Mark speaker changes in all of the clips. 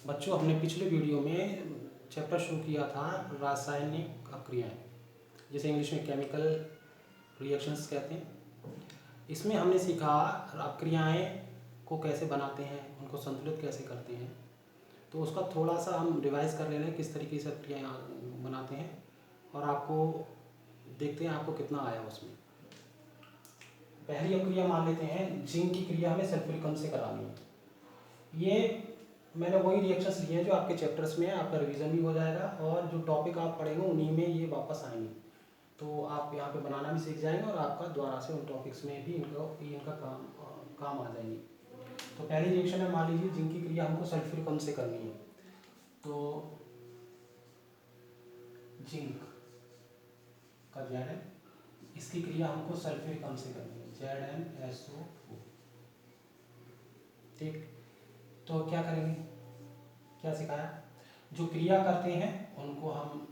Speaker 1: बच्चों, हमने पिछले वीडियो में चैप्टर शुरू किया था रासायनिक अक्रियाएं, जिसे इंग्लिश में केमिकल रिएक्शंस कहते हैं। इसमें हमने सीखा अक्रियाएं को कैसे बनाते हैं, उनको संतुलित कैसे करते हैं। तो उसका थोड़ा सा हम रिवाइज कर ले रहे हैं किस तरीके से अक्रियाएं बनाते हैं, और आपको देखते हैं आपको कितना आया उसमें। पहली अक्रिया मान लेते हैं, जिंक की क्रिया हमें सल्फ्यूरिक से करानी है। ये मैंने वही रिएक्शंस लिए हैं जो आपके चैप्टर्स में है, आपका रिवीजन भी हो जाएगा और जो टॉपिक आप पढ़ेंगे उन्हीं में ये वापस आएंगे। तो आप यहाँ पे बनाना भी सीख जाएंगे और आपका दोबारा से उन टॉपिक्स में भी इनका काम आ जाएंगे। तो पहली रिएक्शन है, मान लीजिए जिंक की क्रिया हमको सल्फ्यूरिक से करनी है। तो जिंक का Zn, इसकी क्रिया हमको सल्फ्यूरिक से करनी है, ZnSO4। ठीक, तो क्या करेंगे, क्या सिखाया, जो क्रिया करते हैं उनको हम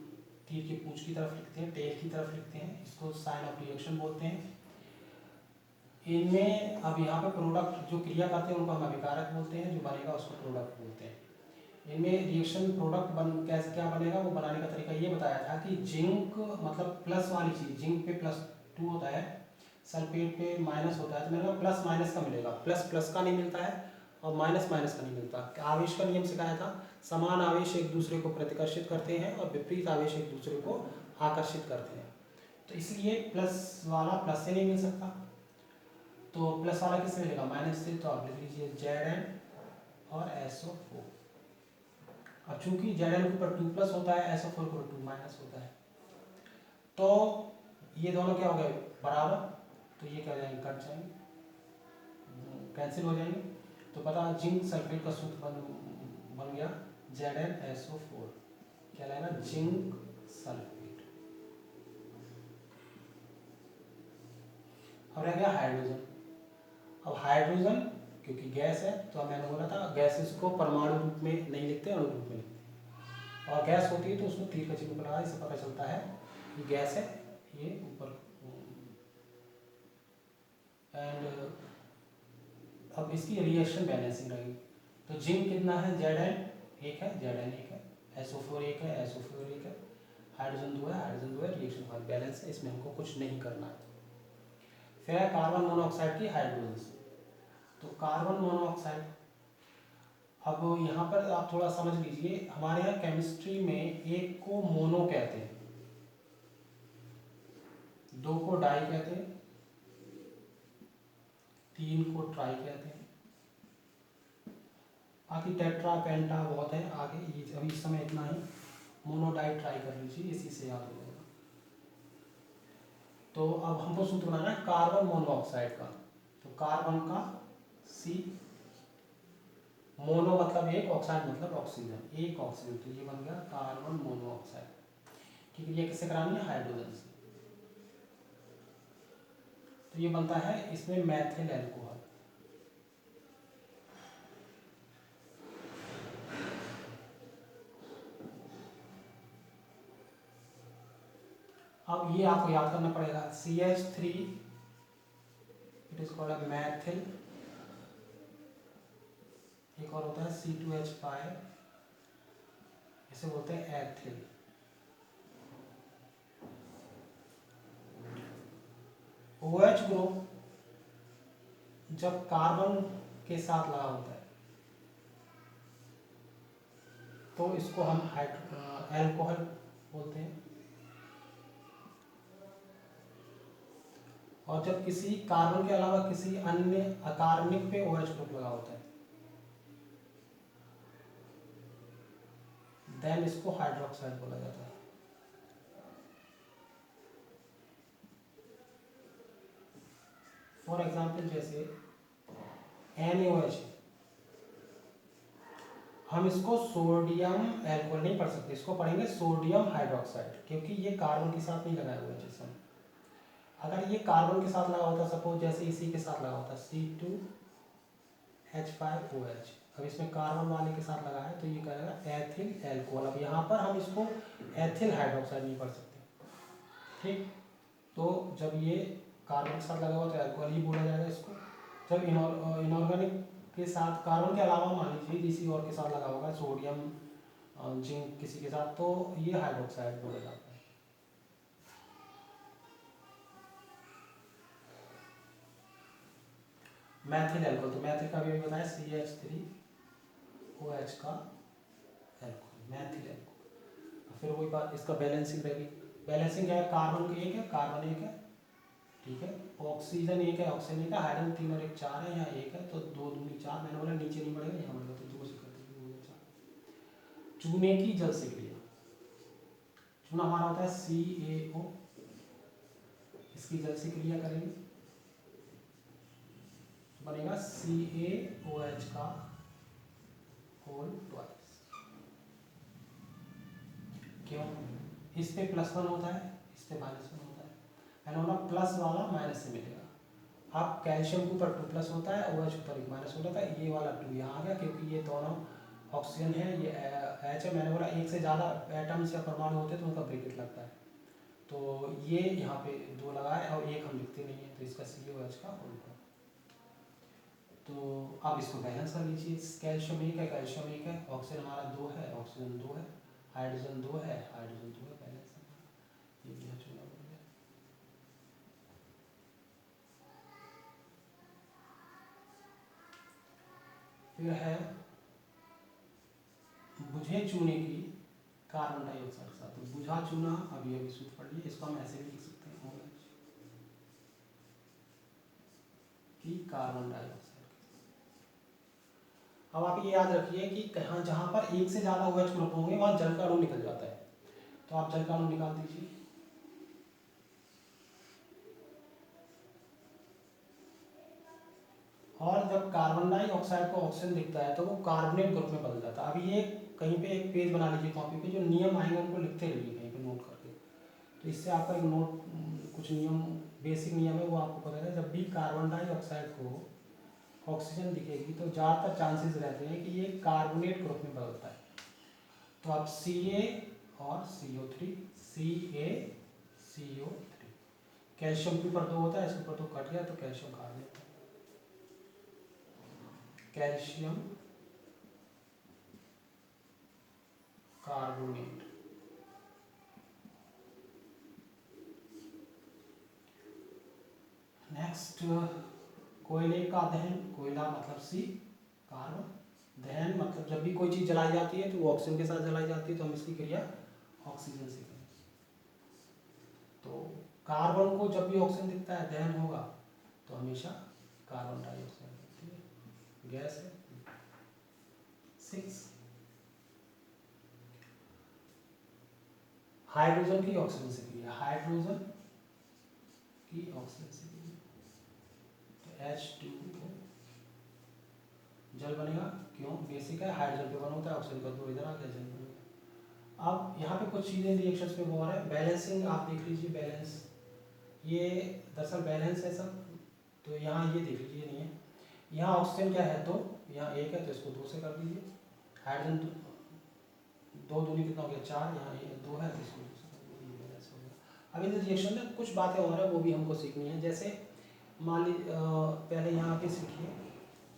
Speaker 1: तीर की पूंछ की तरफ लिखते हैं, टेल की तरफ लिखते हैं, इसको साइन ऑफ रिएक्शन बोलते हैं। इनमें अब यहाँ पे प्रोडक्ट, जो क्रिया करते हैं उनको हम अभिकारक बोलते हैं, जो बनेगा उसको प्रोडक्ट बोलते हैं। इनमें रिएक्शन प्रोडक्ट कैसे क्या बनेगा, वो बनाने का तरीका ये बताया था कि जिंक मतलब प्लस वाली चीज़, जिंक पे +2 होता है, सल्फेट पे माइनस होता है, तो मेरे को प्लस माइनस का मिलेगा, प्लस प्लस का नहीं मिलता है और माइनस माइनस का नहीं मिलता। आवेश का नियम सिखाया था, समान आवेश एक दूसरे को प्रतिकर्षित करते हैं और विपरीत आवेश एक दूसरे को आकर्षित करते हैं। तो इसलिए प्लस वाला प्लस से नहीं मिल सकता, तो प्लस वाला किससे मिलेगा, माइनस से। तो आप लिख लीजिए Zn और SO4। अब चूंकि Zn के ऊपर 2+ होता है, SO4 के ऊपर 2- होता है, तो ये दोनों क्या हो गए, बराबर। तो ये क्या हो जाएंगे, कट जाएंगे, कैंसिल हो जाएंगे। तो पता जिंक सल्फेट का सूत्र बन गया ZnSO4, क्या लाएगा, जिंक सल्फेट। अब रह गया हाइड्रोजन। अब हाइड्रोजन क्योंकि गैस है, तो मैंने बोला था गैसेस को परमाणु रूप में नहीं लिखते, अणु रूप में लिखते, और गैस होती है तो उसमें तीर का चिन्ह लगा, इससे पता चलता है कि गैस है, ये ऊपर। एंड अब इसकी रिएक्शन बैलेंसिंग रहेगी। तो जिंक कितना है, Zn 1 है, Zn 1 है, SO4 1 है, SO4 1 है, हाइड्रोजन 2 है, हाइड्रोजन 2 है, रिएक्शन हमारी बैलेंस है, इसमें हमको कुछ नहीं करना है। फिर है कार्बन मोनोऑक्साइड की हाइड्रोजन। तो कार्बन मोनोऑक्साइड, अब यहाँ पर आप थोड़ा समझ लीजिए, हमारे यहाँ केमिस्ट्री में एक को मोनो कहते हैं, 2 को डाई कहते हैं, 3 को ट्राई कहते हैं, बाकी टेट्रा पेंटा बहुत है आगे, ये अभी इस समय इतना ही। मोनो डाई ट्राई कर लीजिए, इसी से याद हो जाएगा। तो अब हमको सूत्र बनाना है कार्बन मोनोऑक्साइड का। तो कार्बन का C, मोनो मतलब एक, ऑक्साइड मतलब ऑक्सीजन, एक ऑक्सीजन, तो ये बन गया कार्बन मोनोऑक्साइड की क्रिया किससे करानी है, हाइड्रोजन से। तो ये बनता है इसमें मैथिल एल्कोहल। अब ये आपको याद करना पड़ेगा, CH3 it is called Maithil, एक और होता है C2H5, इसे बोलते हैं एथिल। OH ग्रुप जब कार्बन के साथ लगा होता है तो इसको हम एल्कोहल बोलते हैं, और जब किसी कार्बन के अलावा किसी अन्य अकार्बनिक पे OH ग्रुप लगा होता है देन इसको हाइड्रोक्साइड बोला जाता है। फॉर एग्जाम्पल जैसे NaOH, हम इसको सोडियम एल्कोहल नहीं पढ़ सकते, इसको पढ़ेंगे सोडियम हाइड्रोक्साइड, क्योंकि ये कार्बन के साथ नहीं लगाया हुआ है। जैसे अगर ये कार्बन के साथ लगा होता, सपोज जैसे इसी के साथ लगा होता C2H5OH, अब इसमें कार्बन वाले के साथ लगा है तो ये कहेगा एथिल एल्कोहल। अब यहाँ पर हम इसको एथिल हाइड्रोक्साइड नहीं पढ़ सकते, ठीक। तो जब ये कार्बन के साथ लगा हुआ तो एल्कोहल ही बोला जाएगा इसको। जब इनऑर्गेनिक के साथ, कार्बन के अलावा मान लीजिए किसी और के साथ लगा होगा, सोडियम जिंक किसी के साथ, तो ये हाइड्रोक्साइड बोला जाता है। मैथिल एल्कोहल, तो मैथिल का भी बताया CH3OH का एल्कोहल, मैथिल एल्कोहल। फिर वही बात, इसका बैलेंसिंग रहेगी। बैलेंसिंग क्या है, कार्बन एक है, कार्बन एक है, ठीक है, ऑक्सीजन एक है, ऑक्सीजन एक है, हाइड्रोजन 3 और 1 4 है, यहाँ एक है, तो 2 दूनी 4, मैंने बोला नीचे नहीं बढ़ेगा, यहाँ बढ़ेगा, तो 2 से करते हैं 2 हो गया 4। चूने की जल से क्रिया, चूना हमारा होता है CaO, इसकी जल से क्रिया करेंगे तो बनेगा CaOH का होल ट्वाइस। क्यों, इस पे +1 होता है, इस पे -1 होता है, मैंने बोला प्लस वाला माइनस से मिलेगा। अब कैल्शियम के ऊपर 2+ होता है, OH के ऊपर 1 माइनस होता है, ये वाला 2 यहाँ आ गया, क्योंकि ये दोनों ऑक्सीजन है, ये H है। मैंने बोला एक से ज़्यादा एटम्स या परमाणु होते हैं तो उनका ब्रैकेट लगता है, तो ये यहाँ पे 2 लगाए और 1 हम लिखते नहीं है, तो इसका CaOH का होल ट्वाइस। तो अब इसको बैलेंस कर लीजिए, कैल्शियम 1 है, कैल्शियम 1 है, ऑक्सीजन हमारा 2 है, ऑक्सीजन 2 है, हाइड्रोजन 2 है, हाइड्रोजन 2 है, बैलेंस है हमारा। ये भी यहाँ चुना हो गया। फिर है बुझे चूने की कार्बन डाइऑक्साइड के साथ, तो बुझा चूना अभी अभी सूत्र पढ़ लिए, इसको हम ऐसे भी लिख सकते हैं OH की कार्बन डाइऑक्साइड। अब आप ये याद रखिए कि कहाँ जहाँ पर एक से ज़्यादा OH ग्रुप होंगे वहाँ जल का अणु निकल जाता है, तो आप जल का अणु निकाल दीजिए। और जब कार्बन डाइऑक्साइड को ऑक्सीजन दिखता है तो वो कार्बोनेट ग्रुप में बदल जाता है। अभी ये कहीं पे एक पेज बना लीजिए कॉपी पे, जो नियम आएंगे उनको लिखते रहिए कहीं पे नोट करके, तो इससे आपका एक नोट कुछ नियम, बेसिक नियम है वो आपको पता है। जब भी कार्बन डाइऑक्साइड को ऑक्सीजन दिखेगी तो ज़्यादातर चांसेस रहते हैं कि ये कार्बोनेट ग्रुप में बदलता है। तो आप Ca और CO3, CaCO3, कैल्शियम के ऊपर 2 होता है, इसके ऊपर 2 कट गया तो calcium carbonate, calcium carbonate. Next, कोयले का दहन, कोयला मतलब C, कार्बन, दहन मतलब जब भी कोई चीज़ जलाई जाती है तो वो ऑक्सीजन के साथ जलाई जाती है, तो हम इसकी क्रिया ऑक्सीजन से करें। तो कार्बन को जब भी ऑक्सीजन दिखता है दहन होगा तो हमेशा कार्बन डाइऑक्साइड होती है, गैस है। 6, हाइड्रोजन की ऑक्सीजन से क्रिया, हाइड्रोजन की ऑक्सीजन से क्रिया, तो H2O जल बनेगा। क्यों, बेसिक है, हाइड्रोजन पे 1 होता है, ऑक्सीजन का 2 इधर आ गया, जल बनेगा। अब यहाँ पे कुछ चीज़ें रिएक्शंस में वो आ रहा है, बैलेंसिंग आप देख लीजिए, बैलेंस ये दरअसल बैलेंस है सब, तो यहाँ ये देख लीजिए नहीं है, यहाँ ऑक्सीजन क्या है 2, यहाँ 1 है तो इसको 2 से कर दीजिए, हाइड्रोजन 2 दूनी कितना हो गया 4, यहाँ 2 है तो इसको 2 से कर दीजिए, बैलेंस हो गया। अब इस रिएक्शन में कुछ बातें और हैं वो भी हमको सीखनी है, जैसे मान लीजिए पहले यहाँ पे सीखिए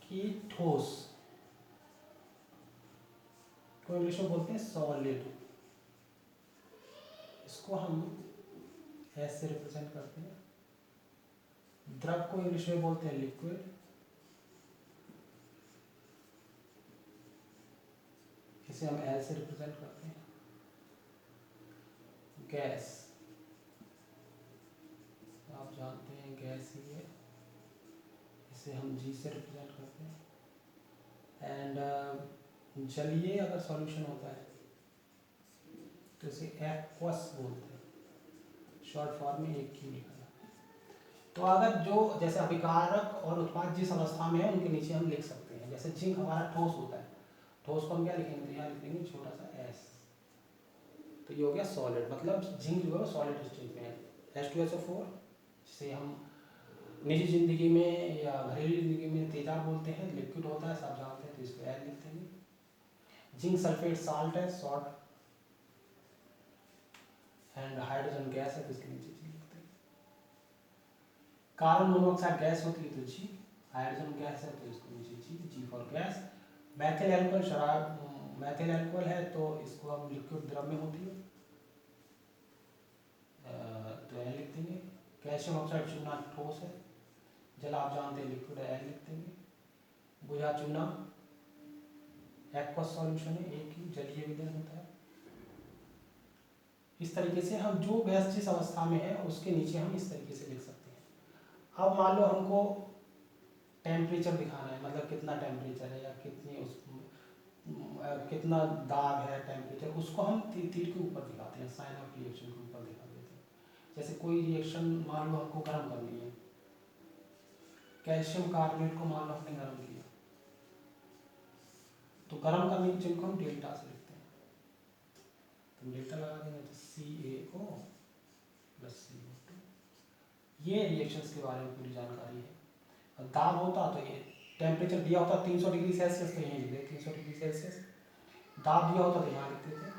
Speaker 1: कि ठोस को इंग्लिश में बोलते हैं सॉलिड, इसको हम एस से रिप्रेजेंट करते हैं। द्रव को इंग्लिश में बोलते हैं लिक्विड, इसे हम एल से रिप्रेजेंट करते हैं। गैस, आप जानते हैं गैस ही है, इसे हम जी से रिप्रेजेंट करते हैं। एंड जलीय अगर सॉल्यूशन होता है तो इसे एक्वस बोलते हैं, शॉर्ट फॉर्म में एक क्यू लिखा जाता है। तो अगर जो जैसे अभिकारक और उत्पाद जिस अवस्था में है उनके नीचे हम लिख सकते हैं, जैसे जिंक हमारा ठोस होता है, ठोस को हम क्या लिखेंगे, तो यहाँ लिख देंगे छोटा सा एस, तो ये हो गया सॉलिड, मतलब जिंक जो है सॉलिड स्टेट में है। H2SO4 जिसे हम निजी जिंदगी में या घरेलू जिंदगी में तेजाब बोलते हैं, लिक्विड होता है सब जानते हैं, तो इसको एल लिख देंगे। जिंक सल्फेट साल्ट है, सॉल्ट, एंड हाइड्रोजन गैस है तो इसके नीचे जी लिखते हैं। कार्बन मोनोऑक्साइड गैस होती है तो जी, हाइड्रोजन गैस है तो इसको नीचे जी फॉर गैस। मैथिल एल्कोहल शराब, मैथिल एल्कोहल है तो इसको हम लिक्विड द्रव में होती है तो एन लिख देंगे। कैल्शियम ऑक्साइड चूना ठोस है, जल आप जानते हैं लिक्विड है, एन लिख देंगे। बुझा चूना एक्वस सॉल्यूशन है, एक ही जलीय विलयन होता है। इस तरीके से हम जो गैस जिस अवस्था में है उसके नीचे हम इस तरीके से लिख सकते हैं। अब मान लो हमको टेम्परेचर दिखाना है, मतलब कितना टेम्परेचर है या कितनी उस कितना दाब है टेम्परेचर, उसको हम तीर के ऊपर दिखाते हैं, साइन ऑफ रिएक्शन के ऊपर दिखा देते हैं। जैसे कोई रिएक्शन मान लो हमको गर्म करनी है, कैल्शियम कार्बोनेट को मान लो हमने गर्म किया, तो गर्म करने के चिन्ह को हम डेल्टा से लिखते हैं, तो डेल्टा लगा देंगे तो CaO प्लस CO2। ये रिएक्शंस के बारे में पूरी जानकारी है। दाब होता तो ये टेम्परेचर दिया होता 300 डिग्री सेल्सियस तो यहीं लिख देते 300 डिग्री सेल्सियस। दाब दिया होता तो यहाँ लिखते थे।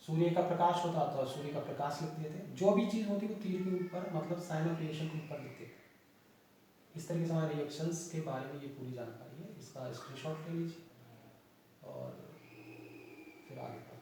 Speaker 1: सूर्य का प्रकाश होता तो सूर्य का प्रकाश लिखते थे। जो भी चीज़ होती वो तीर के ऊपर मतलब साइन ऑफ रिएक्शन के ऊपर लिखते थे। इस तरीके से हमारे रिएक्शंस के बारे में ये पूरी जानकारी है। इसका स्क्रीनशॉट ले लीजिए और फिर आगे बढ़ते हैं।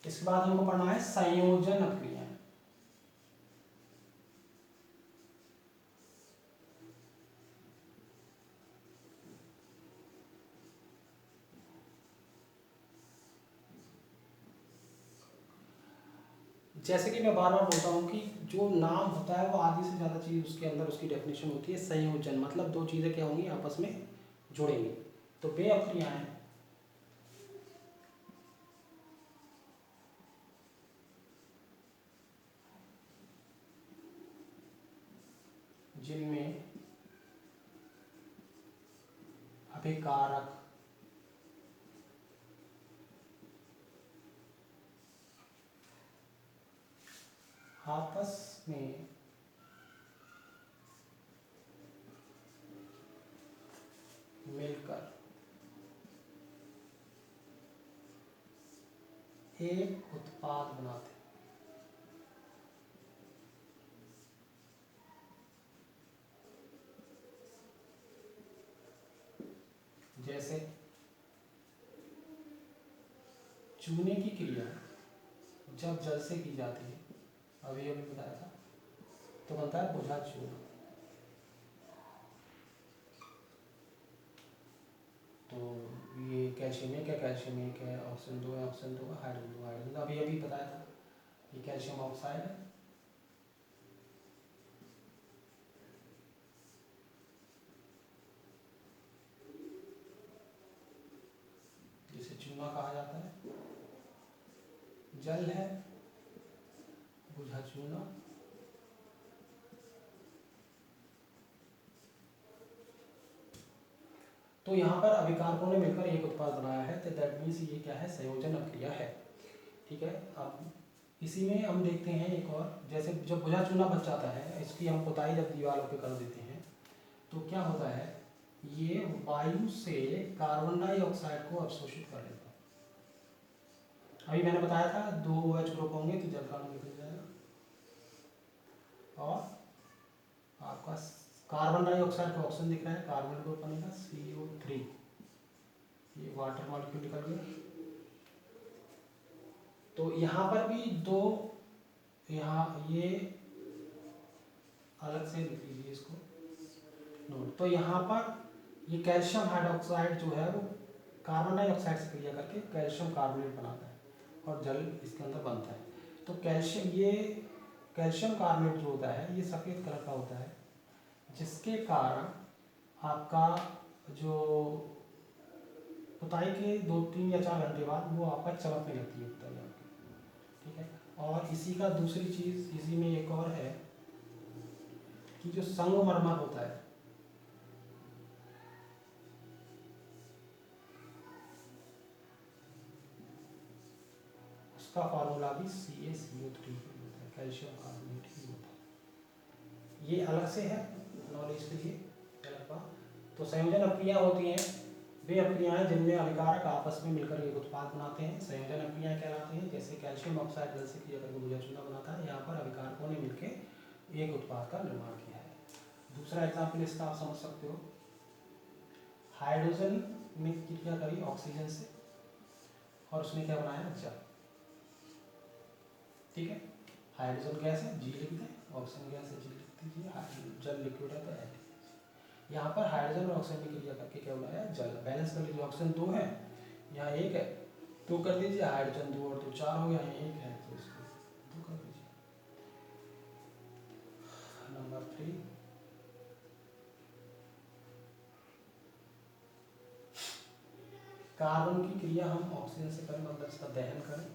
Speaker 1: इसके बाद हमको पढ़ना है संयोजन क्रियाएं। जैसे कि मैं बार बार बोलता हूँ कि जो नाम होता है वो आधी से ज़्यादा चीज़ उसके अंदर उसकी डेफिनेशन होती है। संयोजन मतलब दो चीज़ें क्या होंगी आपस में जुड़ेंगी, तो वे क्रियाएं जिनमें अभिकारक आपस में मिलकर एक उत्पाद बनाते हैं। जैसे चूने की क्रिया जब जल से की जाती है, अभी अभी बताया था, तो बनता है बुझा चूना। तो ये कैल्शियम एक है, कैल्शियम एक है, ऑक्सीजन दो है, ऑक्सीजन दो है, हाइड्रोजन दो, हाइड्रोजन अभी अभी बताया था। ये कैल्शियम ऑक्साइड है, जिसे चूना कहा जाता है। जल है, बुझा चूना। तो यहाँ पर अभिकारकों ने मिलकर एक उत्पाद बनाया है, तो दैट मीन्स ये क्या है, संयोजन अभिक्रिया है। ठीक है, अब इसी में हम देखते हैं एक और, जैसे जब बुझा चूना बच जाता है, इसकी हम पुताई जब दीवारों पे कर देते हैं तो क्या होता है, ये वायु से कार्बन डाइऑक्साइड को अवशोषित कर लेता है। अभी मैंने बताया था 2 OH ग्रुप होंगे तो जल का अणु निकल जाएगा, और आपका कार्बन डाइऑक्साइड का ऑक्सीजन दिख रहा है, कार्बन ग्रुप बनेगा CO3, ये वाटर मॉलिक्यूल निकल गया। तो यहाँ पर भी दो, यहाँ ये अलग से लिख लीजिए इसको नोट। तो यहाँ पर ये कैल्शियम हाइड्रोक्साइड जो है वो कार्बन डाइऑक्साइड से क्रिया करके कैल्शियम कार्बोनेट बनाता है और जल इसके अंदर बनता है। तो कैल्शियम कार्बोनेट जो होता है ये सफ़ेद कलर का होता है, जिसके कारण आपका जो पुताई के 2, 3 या 4 घंटे बाद वो आपका चमकने लगती है पुताई आपकी। ठीक है, और इसी का दूसरी चीज़ इसी में एक और है कि जो संगमरमर होता है, उसका फार्मूला भी CaCO3 होता है, कैल्शियम कार्बोनेट ही होता है। ये अलग से है नॉलेज के लिए अलग बात। तो संयोजन अपक्रियाएं होती हैं वे अपक्रियाएं जिनमें अभिकारक आपस में मिलकर एक उत्पाद बनाते हैं, संयोजन अपक्रियाएं कहलाती हैं। जैसे कैल्शियम ऑक्साइड जल से क्रिया करके भुजा चूना बनाता है, यहाँ पर अभिकारकों ने मिलकर एक उत्पाद का निर्माण किया है। दूसरा एग्जाम्पल इसका आप समझ सकते हो, हाइड्रोजन ने क्रिया करी ऑक्सीजन से और उसने क्या बनाया, जल। ठीक है, हाइड्रोजन गैस है जी लिख दें, ऑक्सीजन गैस है जी लिख दीजिए, जल लिक्विड है तो एल। यहाँ पर हाइड्रोजन और ऑक्सीजन की क्रिया करके क्या बनाया, जल। बैलेंस कर लीजिए, ऑक्सीजन 2 है, यहाँ 1 है, तो कर दीजिए हाइड्रोजन 2 और 2 4 हो गया, यहाँ 1 है तो इसको 2 कर दीजिए। नंबर 3, कार्बन की क्रिया हम ऑक्सीजन से करें, मतलब इसका दहन करें।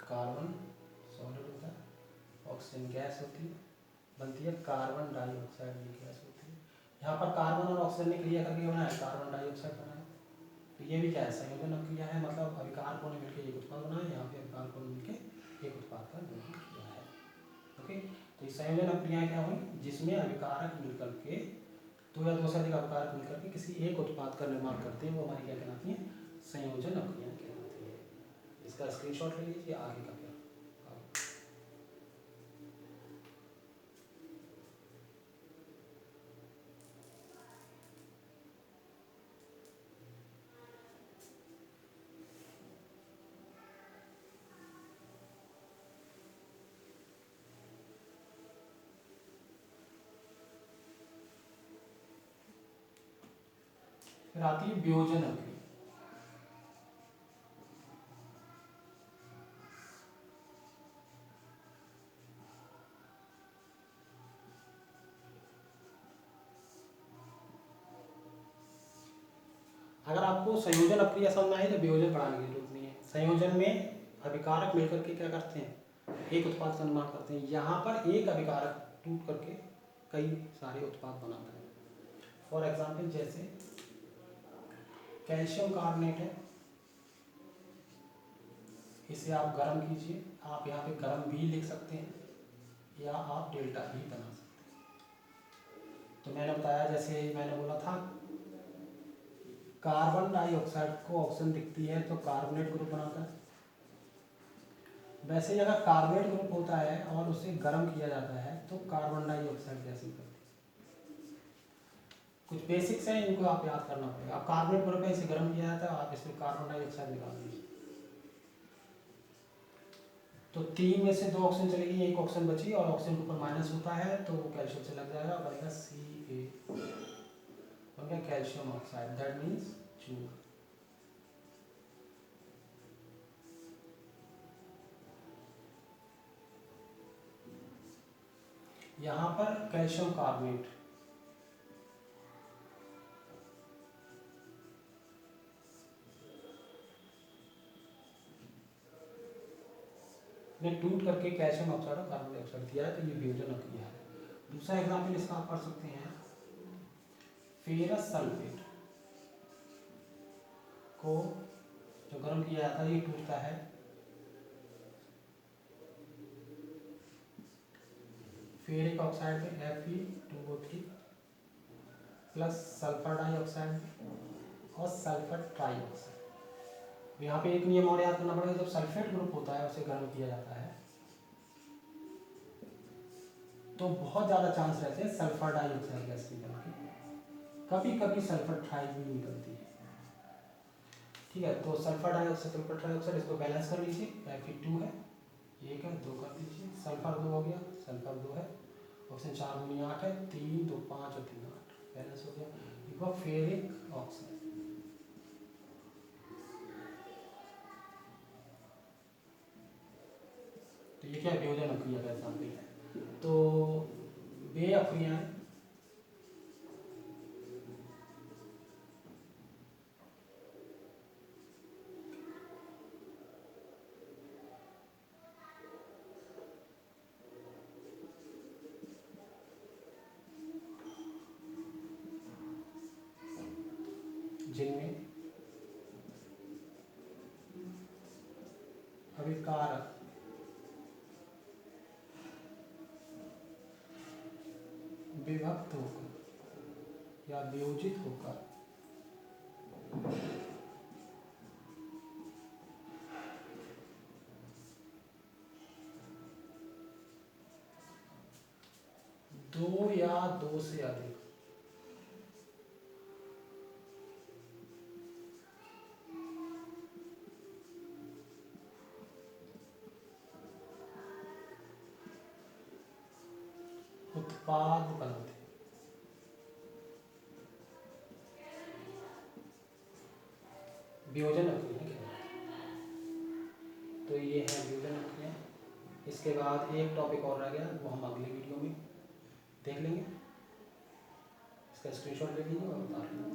Speaker 1: कार्बन सॉलिड होता है, ऑक्सीजन गैस होती है, बनती है कार्बन डाइऑक्साइड, ये गैस होती है। यहाँ पर कार्बन और ऑक्सीजन ने क्रिया करके बनाया कार्बन डाइऑक्साइड बनाया, तो ये भी क्या है, संयोजन क्रिया है, मतलब अभिकारकों ने मिलकर एक उत्पाद बनाया। यहाँ पे अभिकारकों ने मिलकर एक उत्पाद का निर्माण किया है। ओके, तो ये संयोजन क्रियाएं क्या हुई, जिसमें अभिकारक मिलकर के दो या दो से अधिक अभिकारक मिलकर के किसी एक उत्पाद का निर्माण करते हैं, वो हमारी क्या कहलाती है, संयोजन क्रियाएं कहलाती है। इसका स्क्रीनशॉट ले लीजिए, आगे का क्या। फिर आती है वियोजन क्रिया। अगर आपको संयोजन अपक्रिया समझ में आई तो वियोजन पढ़ाने की जरूरत नहीं है। संयोजन में अभिकारक मिलकर के क्या करते हैं, एक उत्पाद का निर्माण करते हैं। यहाँ पर एक अभिकारक टूट करके कई सारे उत्पाद बनाता है। फॉर एग्जाम्पल जैसे कैल्शियम कार्बोनेट है, इसे आप गर्म कीजिए, आप यहाँ पे गर्म भी लिख सकते हैं या आप डेल्टा भी बना सकते हैं। तो मैंने बताया, जैसे मैंने बोला था कार्बन डाइऑक्साइड को ऑक्सीजन दिखती है तो कार्बोनेट ग्रुप बनाता है। वैसे ही अगर कार्बोनेट ग्रुप होता है और उसे गर्म किया जाता है तो कार्बन डाइऑक्साइड गैस निकलती है। कुछ बेसिक्स हैं, इनको आप याद करना पड़ेगा। अब कार्बोनेट ग्रुप है, इसे गर्म किया जाता है, आप इसमें कार्बन डाइऑक्साइड निकाल दीजिए, तो 3 में से 2 ऑक्सीजन चलेगी, 1 ऑक्सीजन बची और ऑक्सीजन के ऊपर माइनस होता है तो वो कैल्शियम से लग जाएगा, बनेगा Ca, बन गया कैल्शियम ऑक्साइड, दैट मीन्स चूना। यहाँ पर कैल्शियम कार्बोनेट ने टूट करके कैल्शियम ऑक्साइड और कार्बन डाइऑक्साइड दिया है, तो ये वियोजन क्रिया है। दूसरा एग्जाम्पल इसका आप पढ़ सकते हैं, फेरस सल्फेट को जो गर्म किया जाता है ये टूटता है, फेरिक ऑक्साइड में Fe2O3 प्लस सल्फर डाइऑक्साइड और सल्फर ट्राइऑक्साइड। यहाँ पे एक नियम और याद करना पड़ेगा, जब सल्फेट ग्रुप होता है उसे गर्म किया जाता है तो बहुत ज़्यादा चांस रहते हैं सल्फर डाइऑक्साइड गैस निकलने के, कभी कभी सल्फर ट्राइड भी निकलती है। ठीक है, तो सल्फर डाइऑक्साइड सल्फर ट्राइऑक्साइड, इसको बैलेंस कर लीजिए, Fe2 है, 1 है, 2 कर दीजिए, सल्फर 2 हो गया, सल्फर 2 है, ऑक्सीजन 4 दूनी 8 है, 3 2 5 और 3 8, बैलेंस हो गया। ये फेरिक ऑक्साइड, तो ये क्या वियोजन अक्रिया का एग्जाम्पल है। तो वे अक्रियाएं जिनमें अभिकारक विभक्त होकर या वियोजित होकर दो या दो से अधिक उत्पाद बनते। वियोजन अभिक्रिया, तो ये है वियोजन अभिक्रिया। इसके बाद एक टॉपिक और रह गया, वो हम अगली वीडियो में देख लेंगे। इसका स्क्रीनशॉट ले लीजिए और बता लेंगे।